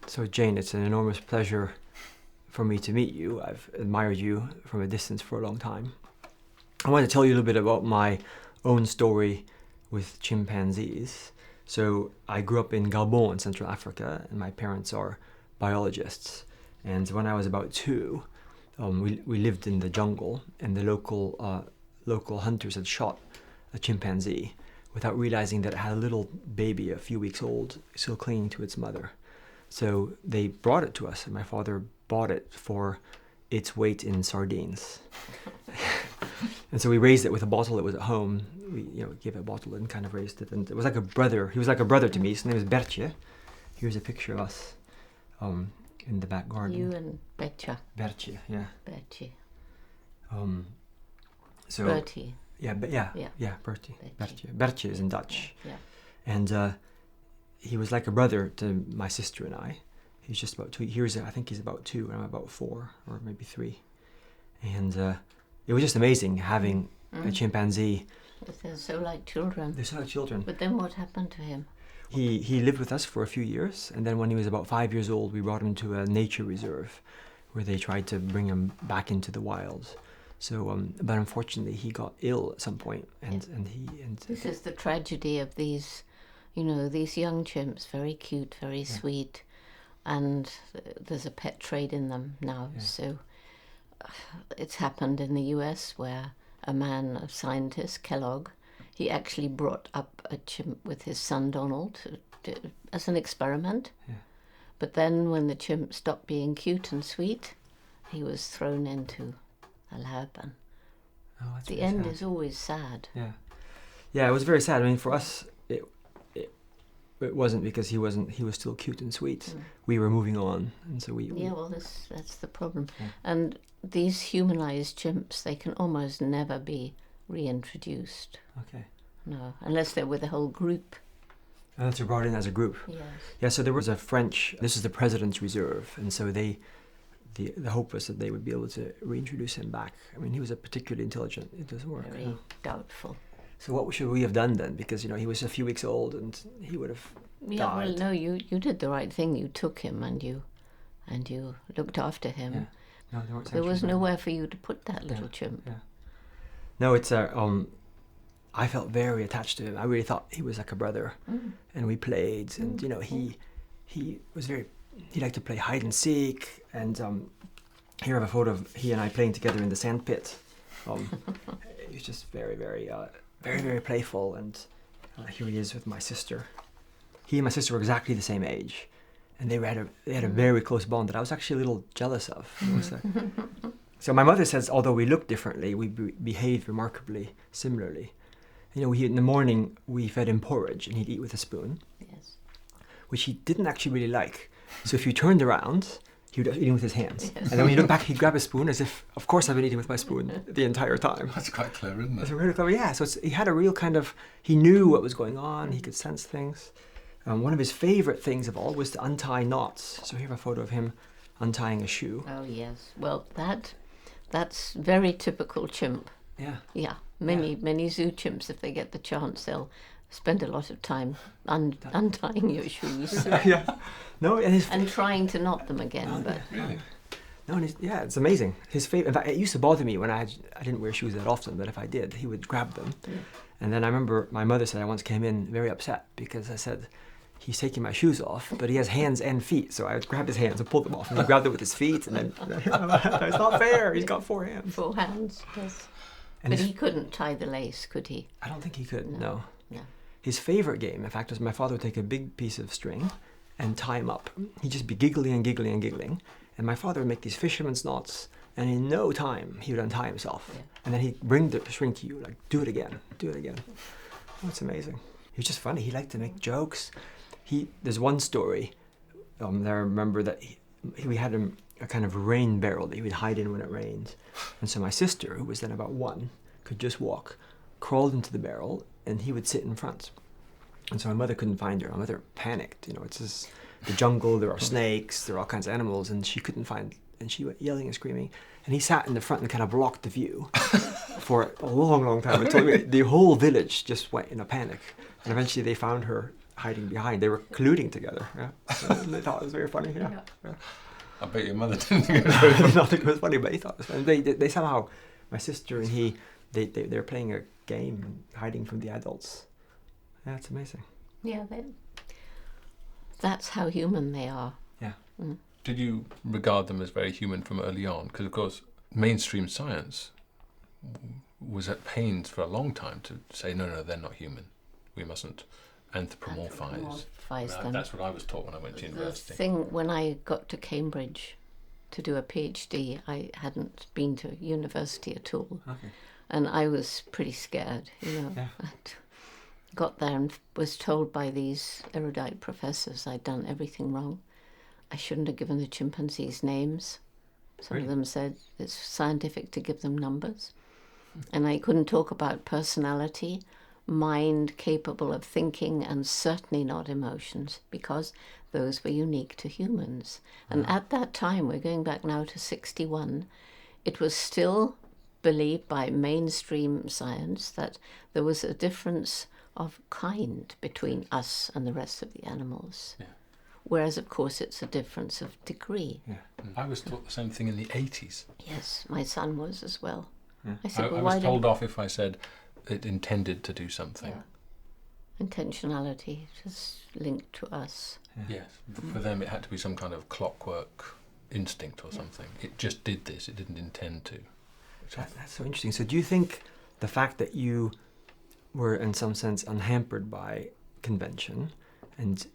So Jane, it's an enormous pleasure for me to meet you. I've admired you from a distance for a long time. I want to tell you a little bit about my own story with chimpanzees. So I grew up in Gabon in Central Africa, and my parents are biologists. And when I was about 2, we lived in the jungle, and the local hunters had shot a chimpanzee without realizing that it had a little baby, a few weeks old, still clinging to its mother. So they brought it to us, and my father bought it for its weight in sardines. And so we raised it with a bottle that was at home. We gave it a bottle and kind of raised it. And it was like a brother. He was like a brother to me. His name was Bertje. Here's a picture of us in the back garden. You and Bertje. Bertje, yeah. Bertje. So Bertie. Yeah, Bertje. Bertje is in Dutch. Yeah. And he was like a brother to my sister and I. He's just about 2. I think he's about 2, and I'm about 4, or maybe 3. And it was just amazing having a chimpanzee. They're so like children. They're so like children. But then what happened to him? He lived with us for a few years, and then when he was about 5 years old, we brought him to a nature reserve where they tried to bring him back into the wild. So, but unfortunately, he got ill at some point, and This is the tragedy of these, these young chimps, very cute, very sweet, and there's a pet trade in them now. Yeah. So it's happened in the US where a scientist, Kellogg, he actually brought up a chimp with his son Donald as an experiment. Yeah. But then when the chimp stopped being cute and sweet, he was thrown into a lab, and the end is always sad. Yeah, it was very sad. I mean, for us, it wasn't because he was still cute and sweet. We were moving on, and so we that's the problem. Yeah. And these humanized chimps, they can almost never be reintroduced. Okay. No, unless they're with a whole group. Unless they're brought in as a group. Yes. Yeah, so there was a French, this is the President's Reserve, and so the hope was that they would be able to reintroduce him back. I mean, he was a particularly intelligent. It doesn't work. Very doubtful. So what should we have done then? Because he was a few weeks old, and he would have died. Well, no, you did the right thing. You took him and you looked after him. Yeah. No, there was nowhere for you to put that little chimp. Yeah. No, it's I felt very attached to him. I really thought he was like a brother, and we played, and he was he liked to play hide and seek, and here I have a photo of he and I playing together in the sand pit. He was just very, very, very, very playful, and here he is with my sister. He and my sister were exactly the same age, and they had a very close bond that I was actually a little jealous of. So my mother says, although we looked differently, we behaved remarkably similarly. In the morning we fed him porridge, and he'd eat with a spoon, which he didn't actually really like. So if you turned around, he would be eating with his hands. Yes. And then when you look back, he'd grab a spoon as if, of course, I've been eating with my spoon the entire time. That's quite clever, isn't it? That's really clever, yeah. So he had a real he knew what was going on, he could sense things. One of his favorite things of all was to untie knots. So here a photo of him untying a shoe. Oh, yes. Well, that's very typical chimp. Yeah. Yeah. Many zoo chimps, if they get the chance, they'll spend a lot of time untying your shoes. Yeah. No, and trying to knot them again. Oh, but really? No, and it's amazing. His favorite. In fact, it used to bother me when I didn't wear shoes that often, but if I did, he would grab them. Yeah. And then I remember my mother said I once came in very upset because I said, he's taking my shoes off, but he has hands and feet. So I would grab his hands and pull them off, and he grabbed them with his feet, and then it's not fair. He's got 4 hands. 4 hands, yes. And but he couldn't tie the lace, could he? I don't think he could. No. No. His favorite game, in fact, was my father would take a big piece of string and tie him up. He'd just be giggling and giggling and giggling, and my father would make these fisherman's knots, and in no time he would untie himself. Yeah. And then he'd bring the string to you, like, do it again. Oh, it's amazing. He was just funny. He liked to make jokes. There's one story that I remember that we had a kind of rain barrel that he would hide in when it rained. And so my sister, who was then about 1, could just walk, crawled into the barrel, and he would sit in front. And so my mother couldn't find her. My mother panicked. It's the jungle, there are snakes, there are all kinds of animals, and she couldn't find, and she went yelling and screaming. And he sat in the front and kind of blocked the view for a long, long time until the whole village just went in a panic. And eventually they found her hiding behind. They were colluding together. Yeah, so they thought it was very funny. Yeah. I bet your mother didn't think it was very funny. Not think it was funny, but he thought it was funny. They somehow, my sister and he, they're playing a game, hiding from the adults. Yeah, it's amazing. Yeah, that's how human they are. Yeah. Mm. Did you regard them as very human from early on? Because, of course, mainstream science was at pains for a long time to say, no, they're not human. We mustn't anthropomorphise them. That's what I was taught when I went to university. The thing, when I got to Cambridge to do a PhD, I hadn't been to university at all. Okay. And I was pretty scared, you know. Yeah. Got there and was told by these erudite professors I'd done everything wrong. I shouldn't have given the chimpanzees names. Some Really? of them said it's scientific to give them numbers. And I couldn't talk about personality, mind capable of thinking, and certainly not emotions, because those were unique to humans. And at that time, we're going back now to 61, it was still believed by mainstream science that there was a difference of kind between us and the rest of the animals. Yeah. Whereas, of course, it's a difference of degree. Yeah. I was taught the same thing in the 80s. Yes, my son was as well. Yeah. I said, I was told off if I said it intended to do something. Yeah. Intentionality is linked to us. Yeah. Yes. For them, it had to be some kind of clockwork instinct or something. It just did this. It didn't intend to. That's so interesting. So do you think the fact that you were in some sense unhampered by convention, and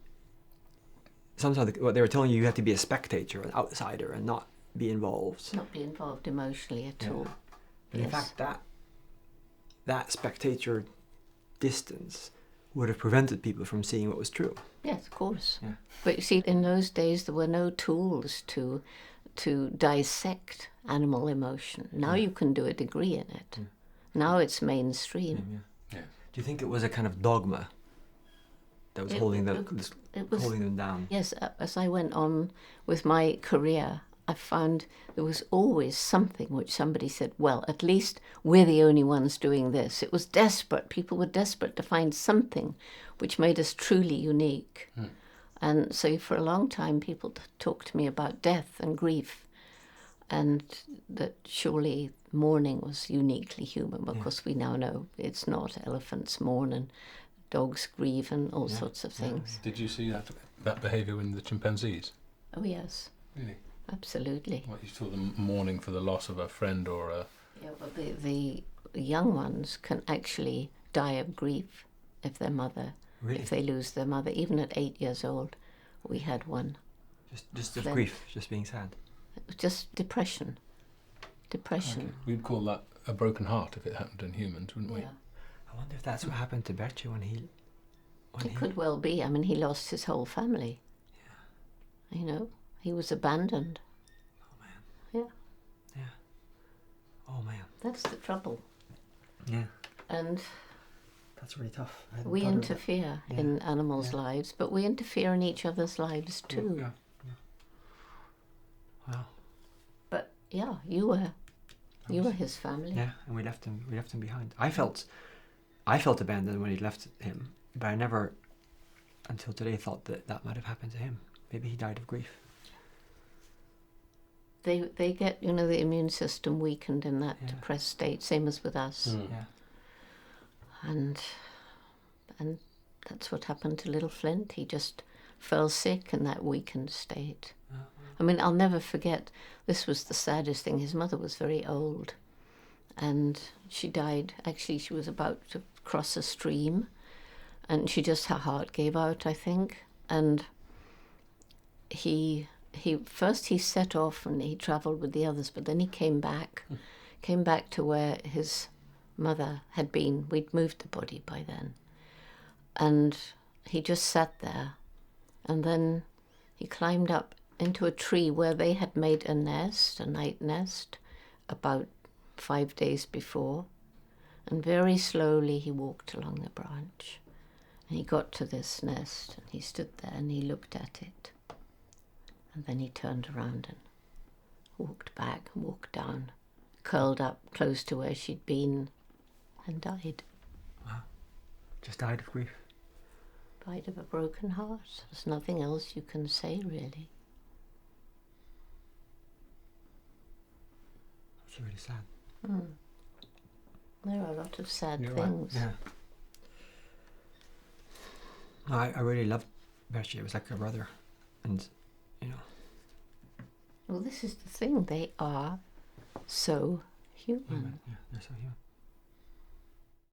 sometimes what they were telling you, you had to be a spectator, an outsider, and not be involved? Not be involved emotionally at all. But in fact, that spectator distance would have prevented people from seeing what was true. Yes, of course. Yeah. But you see, in those days there were no tools to dissect animal emotion. Now you can do a degree in it. Now it's mainstream. Yeah. Do you think it was a kind of dogma that was holding them down? Yes, as I went on with my career, I found there was always something which somebody said, well, at least we're the only ones doing this. It was desperate. People were desperate to find something which made us truly unique. And so for a long time, people talked to me about death and grief, and that surely mourning was uniquely human, because we now know it's not. Elephants mourn and dogs grieve and all sorts of things. Did you see that behaviour in the chimpanzees? Oh, yes. Really? Absolutely. What, you saw them mourning for the loss of a friend or a... Yeah, well, the young ones can actually die of grief if their mother, if they lose their mother, even at 8 years old. We had one. Just of grief, just being sad. Just depression. Depression. Okay. We'd call that a broken heart if it happened in humans, wouldn't we? Yeah. I wonder if that's what happened to Bertje when he... It could well be. I mean, he lost his whole family. Yeah. You know, he was abandoned. Oh, man. Yeah. Yeah. Oh, man. That's the trouble. Yeah. And that's really tough. we interfere in animals' lives, but we interfere in each other's lives too. Yeah. Wow. But yeah, you were his family. Yeah, and we left him behind. I felt abandoned when he left him, but I never, until today, thought that might have happened to him. Maybe he died of grief. They get, the immune system weakened in that depressed state, same as with us. Yeah. And that's what happened to little Flint. He just fell sick in that weakened state. I mean, I'll never forget, this was the saddest thing. His mother was very old, and she died. Actually, she was about to cross a stream, and her heart gave out, I think. And he set off and he travelled with the others, but then he came back to where his mother had been. We'd moved the body by then. And he just sat there, and then he climbed up into a tree where they had made a night nest, about 5 days before. And very slowly he walked along the branch. And he got to this nest, and he stood there and he looked at it. And then he turned around and walked back and walked down, curled up close to where she'd been, and died. Wow. Just died of grief. Bite of a broken heart. There's nothing else you can say, really. It's really sad. There are a lot of sad You're things. right. Yeah. I really loved Bertje. It was like a brother, and you know. Well, this is the thing. They are so human. Yeah, they're so human.